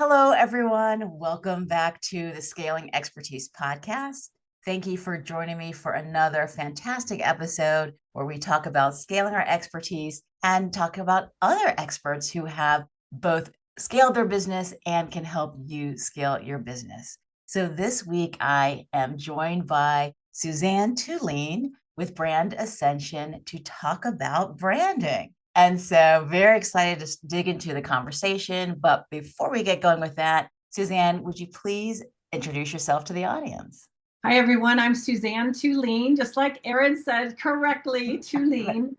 Hello, everyone. Welcome back to the Scaling Expertise Podcast. Thank you for joining me for another fantastic episode where we talk about scaling our expertise and talk about other experts who have both scaled their business and can help you scale your business. So this week, I am joined by Suzanne Tulien with Brand Ascension to talk about branding. And so very excited to dig into the conversation. But before we get going with that, Suzanne, would you please introduce yourself to the audience? Hi, everyone. I'm Suzanne Tulien, just like Erin said correctly, Tulien.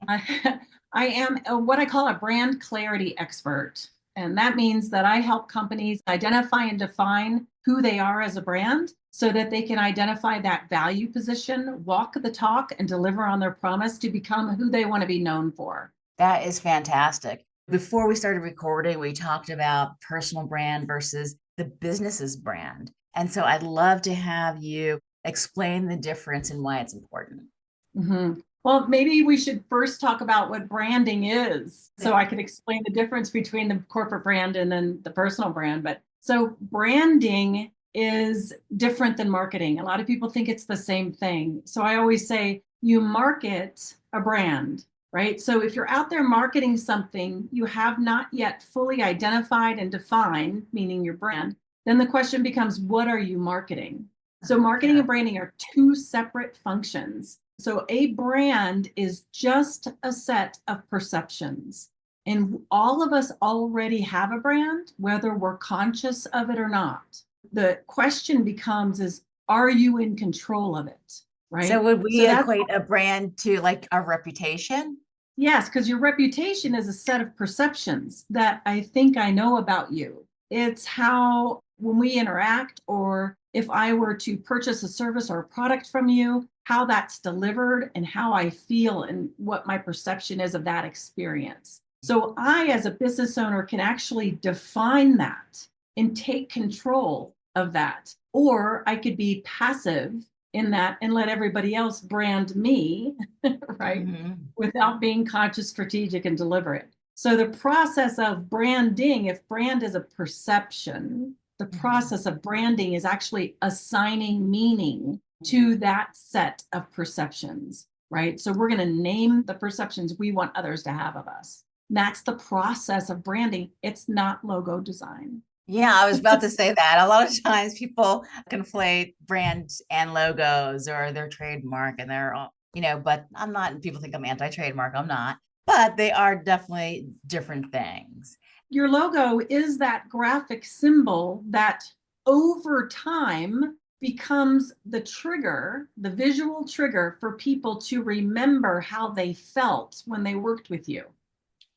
I am what I call a brand clarity expert. And that means that I help companies identify and define who they are as a brand so that they can identify that value position, walk the talk, and deliver on their promise to become who they want to be known for. That is fantastic. Before we started recording, we talked about personal brand versus the business's brand. And so I'd love to have you explain the difference and why it's important. Mm-hmm. Well, maybe we should first talk about what branding is, so I can explain the difference between the corporate brand and then the personal brand. But so branding is different than marketing. A lot of people think it's the same thing. So I always say you market a brand, right? So if you're out there marketing something you have not yet fully identified and defined, meaning your brand, then the question becomes, what are you marketing? So marketing and branding are two separate functions. So a brand is just a set of perceptions. And all of us already have a brand, whether we're conscious of it or not. The question becomes, are you in control of it? Right. So would we equate a brand to like a reputation? Yes, because your reputation is a set of perceptions that I think I know about you. It's how, when we interact, or if I were to purchase a service or a product from you, how that's delivered and how I feel and what my perception is of that experience. So I, as a business owner, can actually define that and take control of that. Or I could be passive in that and let everybody else brand me, right? Mm-hmm. Without being conscious, strategic, and deliberate. So the process of branding, if brand is a perception, the process of branding is actually assigning meaning to that set of perceptions, right? So we're going to name the perceptions we want others to have of us. And that's the process of branding. It's not logo design. Yeah, I was about to say that. A lot of times people conflate brands and logos or their trademark, and they're all, but I'm not, people think I'm anti-trademark. I'm not, but they are definitely different things. Your logo is that graphic symbol that over time becomes the trigger, the visual trigger for people to remember how they felt when they worked with you.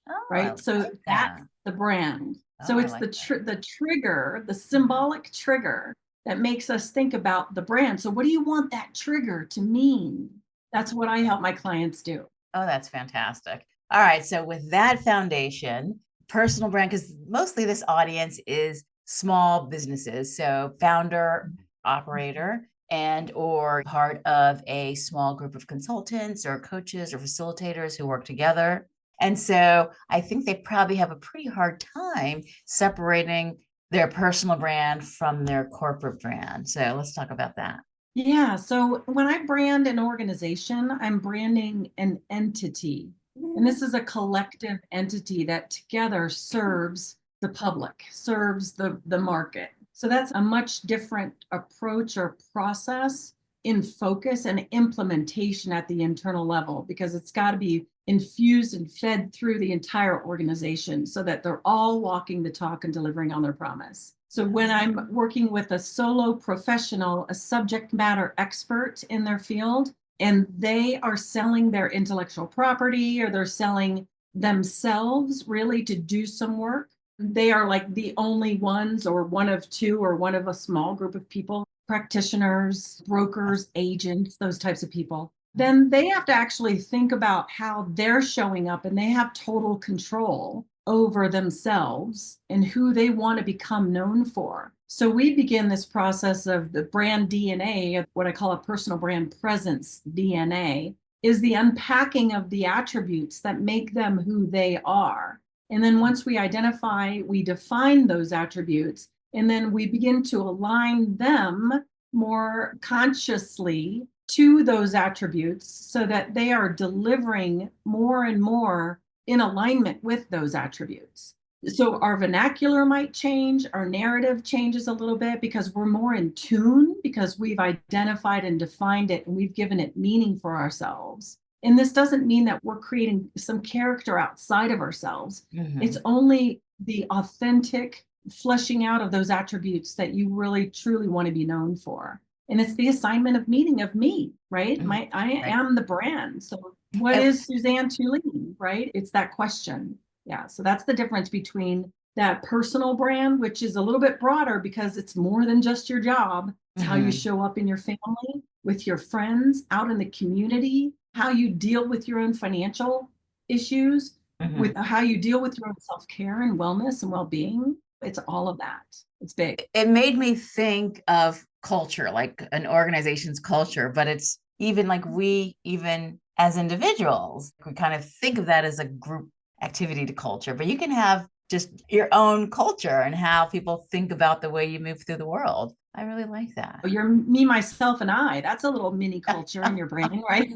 Oh, right? So that's the brand. So it's the trigger, the symbolic trigger that makes us think about the brand. So what do you want that trigger to mean? That's what I help my clients do. Oh, that's fantastic. All right. So with that foundation, personal brand, because mostly this audience is small businesses. So founder, operator, and or part of a small group of consultants or coaches or facilitators who work together. And so I think they probably have a pretty hard time separating their personal brand from their corporate brand. So let's talk about that. Yeah. So when I brand an organization, I'm branding an entity. And this is a collective entity that together serves the public, serves the market. So that's a much different approach or process in focus and implementation at the internal level, because it's got to be infused and fed through the entire organization so that they're all walking the talk and delivering on their promise. So when I'm working with a solo professional, a subject matter expert in their field, and they are selling their intellectual property or they're selling themselves really to do some work, they are like the only ones or one of two or one of a small group of people, practitioners, brokers, agents, those types of people. Then they have to actually think about how they're showing up, and they have total control over themselves and who they want to become known for. So we begin this process of the brand DNA, what I call a personal brand presence DNA, is the unpacking of the attributes that make them who they are. And then once we identify, we define those attributes, and then we begin to align them more consciously to those attributes so that they are delivering more and more in alignment with those attributes. So our vernacular might change, our narrative changes a little bit because we're more in tune, because we've identified and defined it and we've given it meaning for ourselves. And this doesn't mean that we're creating some character outside of ourselves. It's only the authentic fleshing out of those attributes that you really truly want to be known for. And it's the assignment of meaning of me, right? I am the brand. So what is Suzanne Tulien, right? It's that question. Yeah. So that's the difference between that personal brand, which is a little bit broader because it's more than just your job. It's how you show up in your family, with your friends, out in the community, how you deal with your own financial issues, with how you deal with your own self-care and wellness and well-being. It's all of that. It's big. It made me think of culture, like an organization's culture, but it's even like we, even as individuals, we kind of think of that as a group activity to culture, but you can have just your own culture and how people think about the way you move through the world. I really like that. You're me, myself, and I. That's a little mini culture in your brain, right?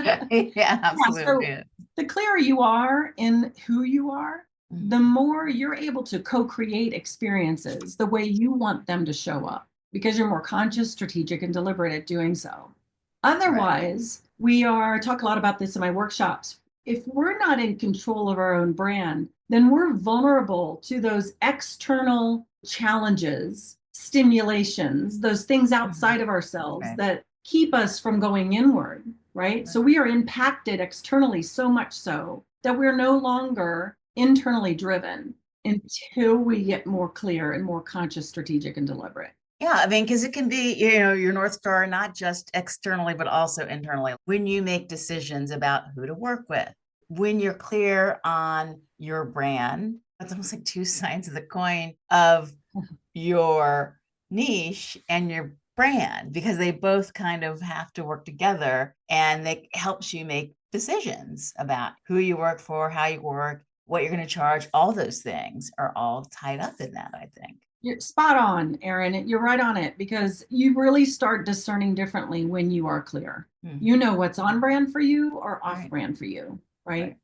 Yeah, absolutely. So the clearer you are in who you are, the more you're able to co-create experiences the way you want them to show up because you're more conscious, strategic, and deliberate at doing so. Otherwise, we talk a lot about this in my workshops. If we're not in control of our own brand, then we're vulnerable to those external challenges, stimulations, those things outside of ourselves that keep us from going inward, right? So we are impacted externally so much so that we're no longer internally driven until we get more clear and more conscious, strategic, and deliberate. Yeah, I mean, because it can be, your North Star, not just externally, but also internally. When you make decisions about who to work with, when you're clear on your brand, it's almost like two sides of the coin of your niche and your brand, because they both kind of have to work together, and it helps you make decisions about who you work for, how you work, what you're going to charge. All those things are all tied up in that, I think. You're spot on, Erin. You're right on it because you really start discerning differently when you are clear. You know what's on brand for you or off brand for you, right?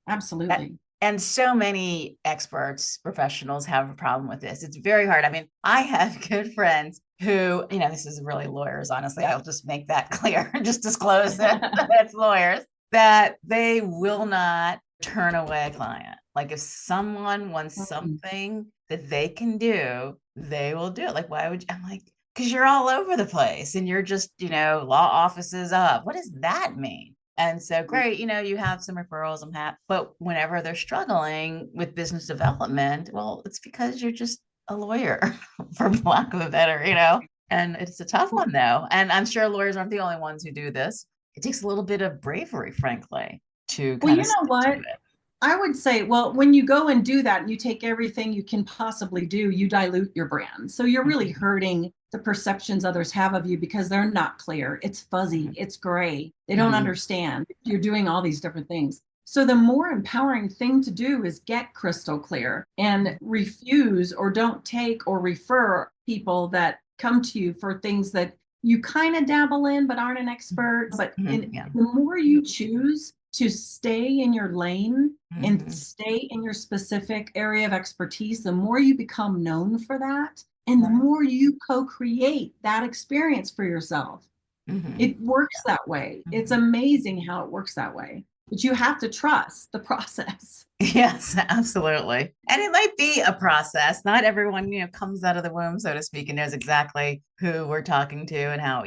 Absolutely. And so many experts, professionals have a problem with this. It's very hard. I mean, I have good friends who, this is really lawyers, honestly. I'll just make that clear, just disclose that it's lawyers, that they will not turn away a client. Like if someone wants something that they can do, they will do it. Like, why would you? I'm like, because you're all over the place and you're just, law offices up. What does that mean? And so great, you have some referrals, but whenever they're struggling with business development, well, it's because you're just a lawyer, for lack of a better, and it's a tough one though. And I'm sure lawyers aren't the only ones who do this. It takes a little bit of bravery, frankly, to well, kind you of know what? I would say, well, when you go and do that and you take everything you can possibly do, you dilute your brand. So you're really hurting the perceptions others have of you because they're not clear. It's fuzzy. It's gray. They don't understand. You're doing all these different things. So the more empowering thing to do is get crystal clear and refuse or don't take or refer people that come to you for things that you kind of dabble in but aren't an expert. But the more you choose to stay in your lane and stay in your specific area of expertise, the more you become known for that and the more you co-create that experience for yourself. It works that way. It's amazing how it works that way. But you have to trust the process. Yes, absolutely. And it might be a process. Not everyone, comes out of the womb, so to speak, and knows exactly who we're talking to and how,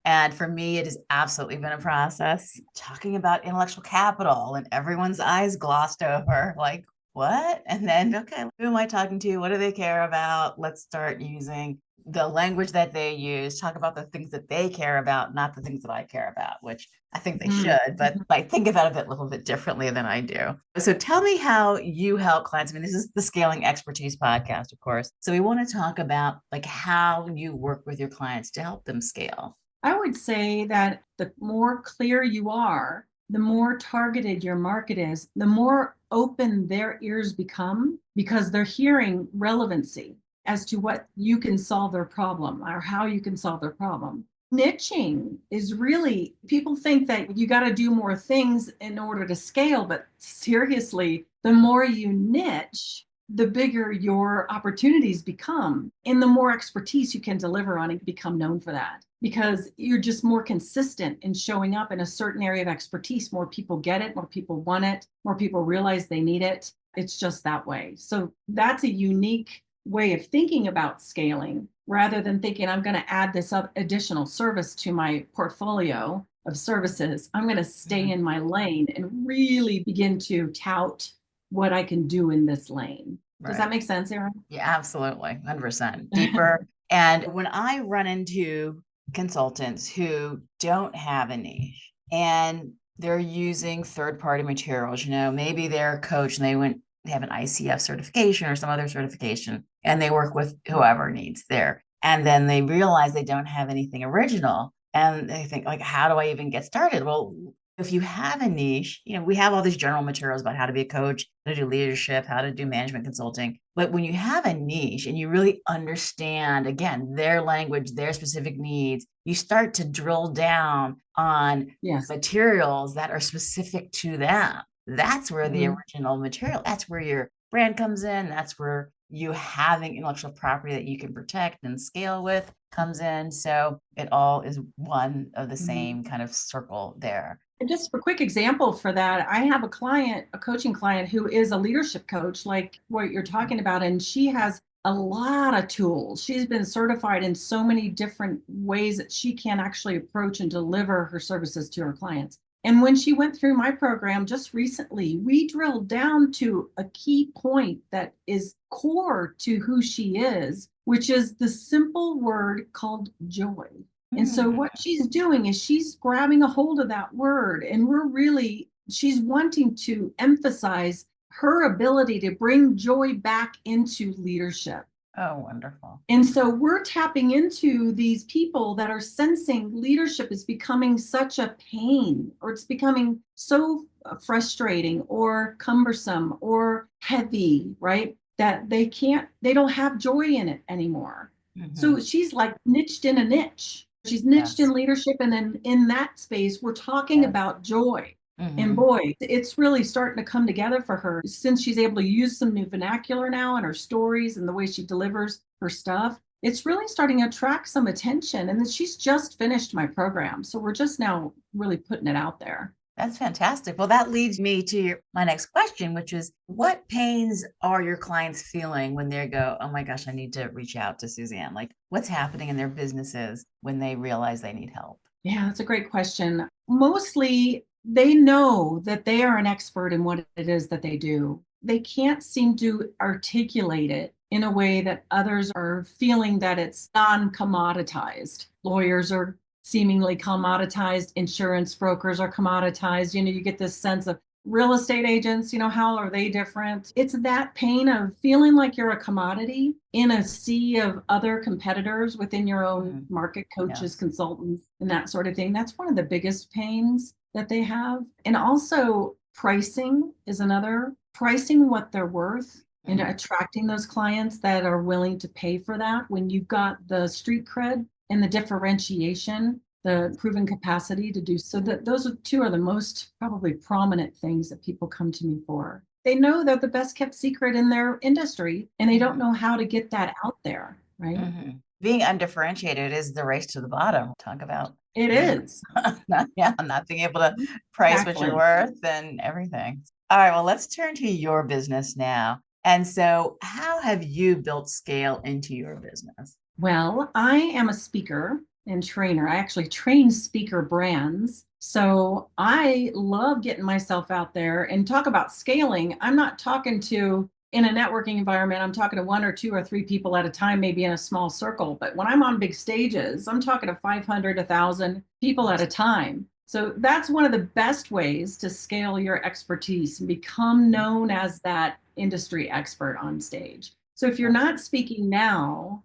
And for me, it has absolutely been a process. Talking about intellectual capital and everyone's eyes glossed over, like, what? And then, okay, who am I talking to? What do they care about? Let's start using the language that they use, talk about the things that they care about, not the things that I care about, which I think they should, but I think about it a little bit differently than I do. So tell me how you help clients. I mean, this is the Scaling Expertise podcast, of course. So we want to talk about like how you work with your clients to help them scale. I would say that the more clear you are, the more targeted your market is, the more open their ears become because they're hearing relevancy as to what you can solve their problem or how you can solve their problem. Niching is really, people think that you got to do more things in order to scale, but seriously, the more you niche, the bigger your opportunities become and the more expertise you can deliver on and become known for that because you're just more consistent in showing up in a certain area of expertise. More people get it, more people want it, more people realize they need it. It's just that way. So that's a unique way of thinking about scaling rather than thinking I'm going to add this additional service to my portfolio of services. I'm going to stay in my lane and really begin to tout what I can do in this lane. Does that make sense, Erin? Yeah, absolutely. 100% deeper. And when I run into consultants who don't have a niche and they're using third-party materials, maybe they're a coach and they have an ICF certification or some other certification, and they work with whoever needs there. And then they realize they don't have anything original. And they think, like, how do I even get started? Well, if you have a niche, we have all these general materials about how to be a coach, how to do leadership, how to do management consulting. But when you have a niche and you really understand, again, their language, their specific needs, you start to drill down on materials that are specific to them. That's where the original material, that's where your brand comes in. That's where you having intellectual property that you can protect and scale with comes in. So it all is one of the same kind of circle there. And just a quick example for that, I have a client, a coaching client who is a leadership coach, like what you're talking about, and she has a lot of tools. She's been certified in so many different ways that she can actually approach and deliver her services to her clients. And when she went through my program just recently, we drilled down to a key point that is core to who she is, which is the simple word called joy. And so what she's doing is she's grabbing a hold of that word, and she's wanting to emphasize her ability to bring joy back into leadership. Oh, wonderful. And so we're tapping into these people that are sensing leadership is becoming such a pain, or it's becoming so frustrating or cumbersome or heavy, right? That they don't have joy in it anymore. So she's like niched in a niche. She's niched in leadership. And then in that space, we're talking about joy. And boy, it's really starting to come together for her since she's able to use some new vernacular now in her stories and the way she delivers her stuff. It's really starting to attract some attention. And then she's just finished my program. So we're just now really putting it out there. That's fantastic. Well, that leads me to my next question, which is what pains are your clients feeling when they go, oh my gosh, I need to reach out to Suzanne? Like, what's happening in their businesses when they realize they need help? Yeah, that's a great question. Mostly they know that they are an expert in what it is that they do. They can't seem to articulate it in a way that others are feeling that it's non-commoditized. Lawyers are seemingly commoditized. Insurance brokers are commoditized. You get this sense of real estate agents, how are they different? It's that pain of feeling like you're a commodity in a sea of other competitors within your own market, coaches, consultants, and that sort of thing. That's one of the biggest pains that they have. And also pricing is another, pricing what they're worth and attracting those clients that are willing to pay for that when you've got the street cred and the differentiation, the proven capacity to do so. That those two are the most probably prominent things that people come to me for. They know they're the best kept secret in their industry and they don't know how to get that out there, right? Being undifferentiated is the race to the bottom. Talk about it is. not being able to price what you're worth and everything. All right, well, let's turn to your business now. And so how have you built scale into your business? Well, I am a speaker and trainer. I actually train speaker brands. So I love getting myself out there and talk about scaling. I'm not talking to, in a networking environment, I'm talking to one or two or three people at a time, maybe in a small circle. But when I'm on big stages, I'm talking to 500, 1,000 people at a time. So that's one of the best ways to scale your expertise and become known as that industry expert on stage. So if you're not speaking now,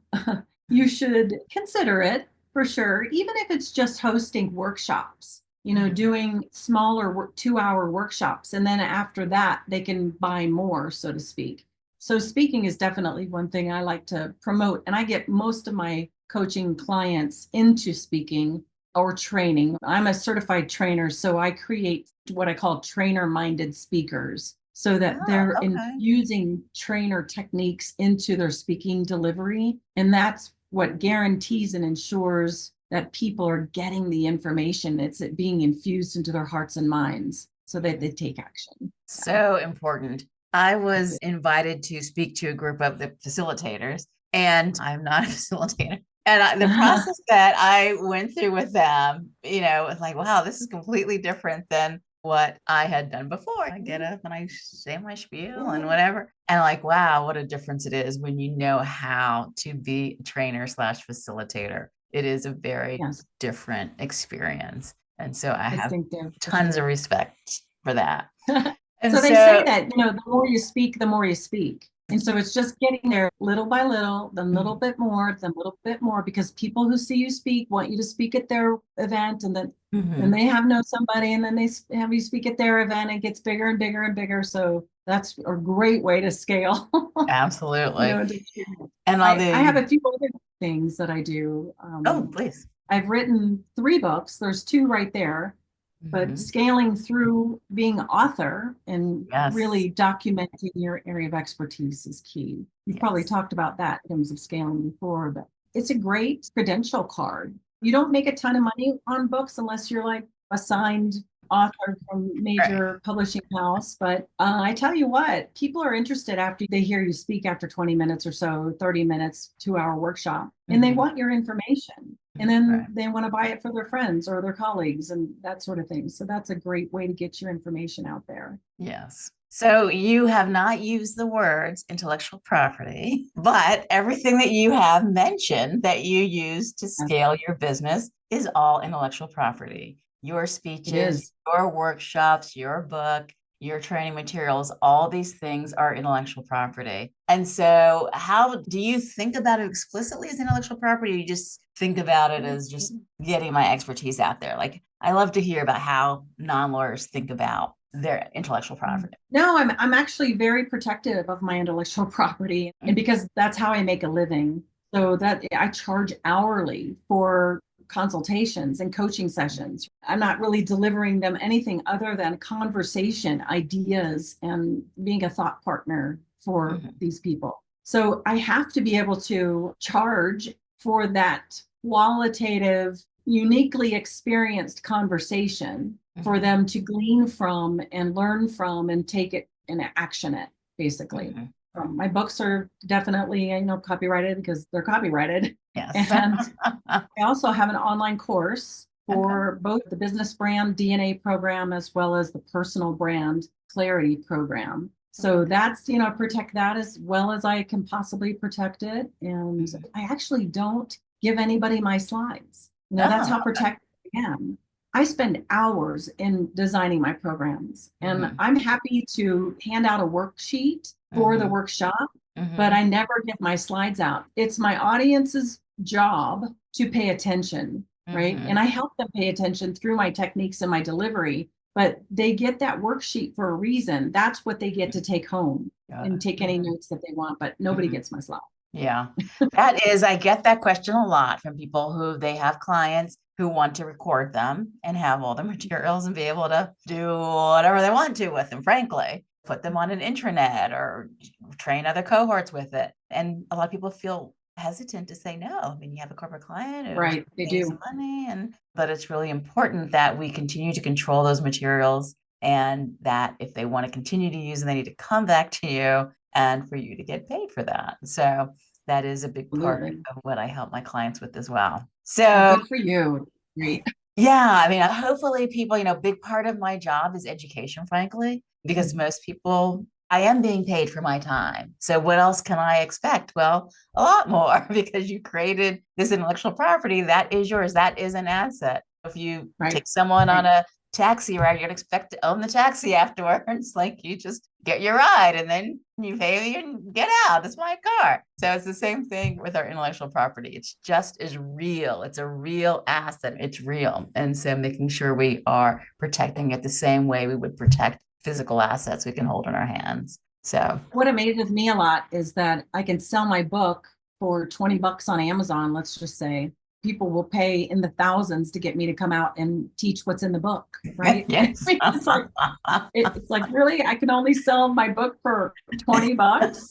you should consider it for sure, even if it's just hosting workshops. doing smaller 2-hour workshops. And then after that, they can buy more, so to speak. So speaking is definitely one thing I like to promote. And I get most of my coaching clients into speaking or training. I'm a certified trainer, so I create what I call trainer-minded speakers so that Oh, they're okay. infusing trainer techniques into their speaking delivery. And that's what guarantees and ensures that people are getting the information. It's it being infused into their hearts and minds so that they take action. So important. I was invited to speak to a group of the facilitators, and I'm not a facilitator. And the process that I went through with them, it's like, wow, this is completely different than what I had done before. I get up and I say my spiel and whatever. And like, wow, what a difference it is when you know how to be a trainer slash facilitator. It is a very Yes, different experience. And so I have distinctive for tons of sure. respect for that. And So they say so, that, the more you speak, the more you speak. And so it's just getting there little by little, then a little mhm, bit more, then a little bit more, because people who see you speak want you to speak at their event, and then mhm, they know somebody, and then they have you speak at their event. It gets bigger and bigger and bigger. So that's a great way to scale. absolutely. To experience. And all I have the, a few other things that I do. oh, please. I've written 3 books. There's 2 right there, but Mhm. scaling through being author and Yes. really documenting your area of expertise is key. You've probably Yes. talked about that in terms of scaling before, but it's a great credential card. You don't make a ton of money on books unless you're like a signed author from Right. major publishing house. But I tell you what, people are interested after they hear you speak after 20 minutes or so, 30 minutes, 2-hour workshop, and they Mhm. want your information. And then Right. they want to buy it for their friends or their colleagues and that sort of thing. So that's a great way to get your information out there. Yes. So you have not used the words intellectual property, but everything that you have mentioned that you use to Yes, scale your business is all intellectual property. Your it speeches, is. your workshops, your book, your training materials, all these things are intellectual property. And so, how do you think about it explicitly as intellectual property? Or you just think about it as just getting my expertise out there? Like, I love to hear about how non lawyers think about their intellectual property. No, I'm actually very protective of my intellectual property, and Mhm. because that's how I make a living. So that I charge hourly for consultations and coaching sessions. I'm not really delivering them anything other than conversation, ideas, and being a thought partner for Mhm. these people. So I have to be able to charge for that qualitative, uniquely experienced conversation for Mhm. them to glean from and learn from and take it and action it, basically. Mhm. My books are definitely, copyrighted because they're copyrighted. Yes. And I also have an online course Okay. for both the business brand DNA program as well as the personal brand clarity program. So Okay. that's, protect that as well as I can possibly protect it. And Mhm. I actually don't give anybody my slides. That's Oh, how protected I am. I spend hours in designing my programs, and mhm. I'm happy to hand out a worksheet for the Mhm. workshop, but Mhm. I never get my slides out. It's my audience's job to pay attention, right? And Mhm. I help them pay attention through my techniques and my delivery, but they get that worksheet for a reason. That's what they get to take home Got and it. take any Mhm. notes that they want, but nobody Mhm. gets my slide. Yeah. I get that question a lot from people who they have clients who want to record them and have all the materials and be able to do whatever they want to with them, frankly, put them on an intranet or train other cohorts with it. And a lot of people feel hesitant to say no. I mean, you have a corporate client who's Right, they paying you do. some money, but it's really important that we continue to control those materials and that if they want to continue to use them, they need to come back to you and for you to get paid for that. So that is a big part Absolutely. of what I help my clients with as well. Well, So, good for you. Great. yeah, I mean, hopefully people, big part of my job is education, frankly, because most people, I am being paid for my time. So what else can I expect? Well, a lot more because you created this intellectual property that is yours. That is an asset. If you Right, take someone on right. a taxi ride, you'd expect to own the taxi afterwards. Like you just get your ride and then you pay me and get out. It's my car. So it's the same thing with our intellectual property. It's just as real. It's a real asset. It's real. And so making sure we are protecting it the same way we would protect physical assets we can hold in our hands. So What amazes me a lot is that I can sell my book for 20 bucks on Amazon, let's just say. People will pay in the thousands to get me to come out and teach what's in the book, right? yes. It's like, really, I can only sell my book for 20 bucks.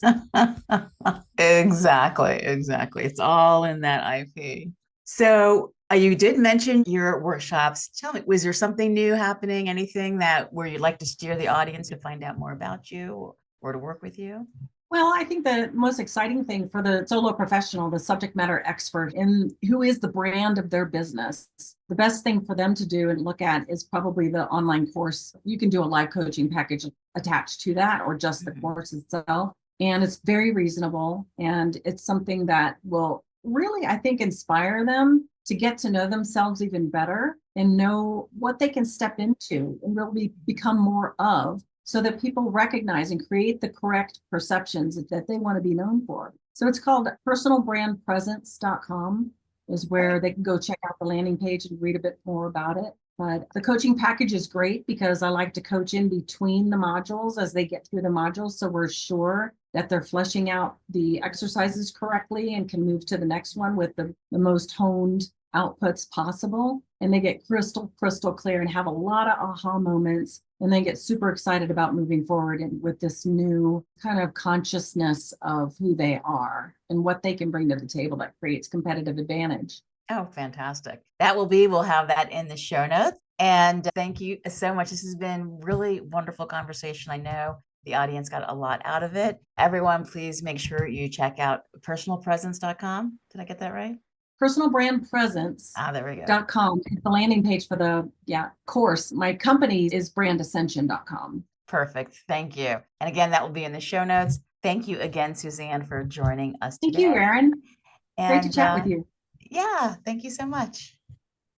Exactly. It's all in that IP. So you did mention your workshops. Tell me, was there something new happening? Anything that where you'd like to steer the audience to find out more about you or to work with you? Well, I think the most exciting thing for the solo professional, the subject matter expert in who is the brand of their business, the best thing for them to do and look at is probably the online course. You can do a live coaching package attached to that or just the course itself. And it's very reasonable. And it's something that will really, I think, inspire them to get to know themselves even better and know what they can step into and really become more of, so that people recognize and create the correct perceptions that they want to be known for. So it's called personalbrandpresence.com is where they can go check out the landing page and read a bit more about it. But the coaching package is great because I like to coach in between the modules as they get through the modules. So we're sure that they're fleshing out the exercises correctly and can move to the next one with the most honed outputs possible. And they get crystal clear and have a lot of aha moments. And they get super excited about moving forward and with this new kind of consciousness of who they are and what they can bring to the table that creates competitive advantage. Oh, fantastic. We'll have that in the show notes. And thank you so much. This has been really wonderful conversation. I know the audience got a lot out of it. Everyone, please make sure you check out personalpresence.com. Did I get that right? Personalbrandpresence.com. There we go. It's the landing page for the course. My company is brandascension.com. Perfect. Thank you. And again, that will be in the show notes. Thank you again, Suzanne, for joining us today. Thank you, Erin. And, great to chat with you. Yeah, thank you so much.